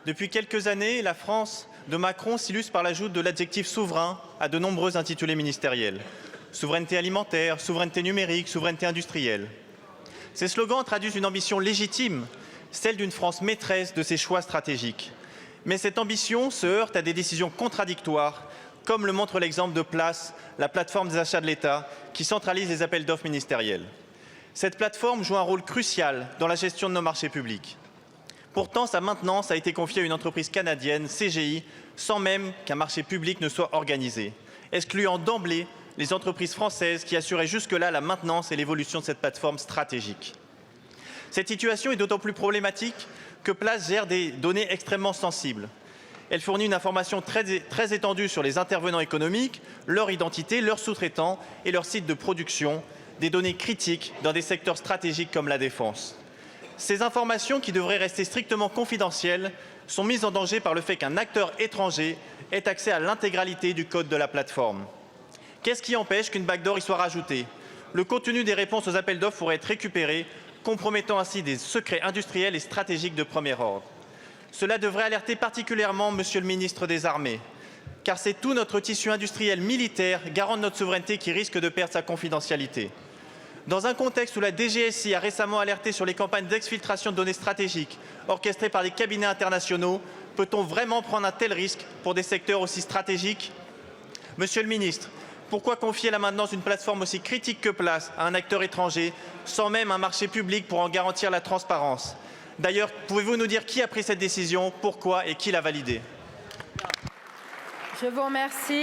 Depuis quelques années, la France de Macron s'illustre par l'ajout de l'adjectif souverain à de nombreux intitulés ministériels. Souveraineté alimentaire, souveraineté numérique, souveraineté industrielle. Ces slogans traduisent une ambition légitime, celle d'une France maîtresse de ses choix stratégiques. Mais cette ambition se heurte à des décisions contradictoires, comme le montre l'exemple de Place, la plateforme des achats de l'État, qui centralise les appels d'offres ministériels. Cette plateforme joue un rôle crucial dans la gestion de nos marchés publics. Pourtant, sa maintenance a été confiée à une entreprise canadienne, CGI, sans même qu'un marché public ne soit organisé, excluant d'emblée les entreprises françaises qui assuraient jusque-là la maintenance et l'évolution de cette plateforme stratégique. Cette situation est d'autant plus problématique que Place gère des données extrêmement sensibles. Elle fournit une information très étendue sur les intervenants économiques, leur identité, leurs sous-traitants et leurs sites de production, des données critiques dans des secteurs stratégiques comme la défense. Ces informations, qui devraient rester strictement confidentielles, sont mises en danger par le fait qu'un acteur étranger ait accès à l'intégralité du code de la plateforme. Qu'est-ce qui empêche qu'une backdoor y soit rajoutée? Le contenu des réponses aux appels d'offres pourrait être récupéré, compromettant ainsi des secrets industriels et stratégiques de premier ordre. Cela devrait alerter particulièrement Monsieur le ministre des Armées, car c'est tout notre tissu industriel militaire, garant de notre souveraineté, qui risque de perdre sa confidentialité. Dans un contexte où la DGSI a récemment alerté sur les campagnes d'exfiltration de données stratégiques orchestrées par des cabinets internationaux, peut-on vraiment prendre un tel risque pour des secteurs aussi stratégiques? Monsieur le ministre, pourquoi confier la maintenance d'une plateforme aussi critique que Place à un acteur étranger, sans même un marché public pour en garantir la transparence? D'ailleurs, pouvez-vous nous dire qui a pris cette décision, pourquoi et qui l'a validée? Je vous remercie.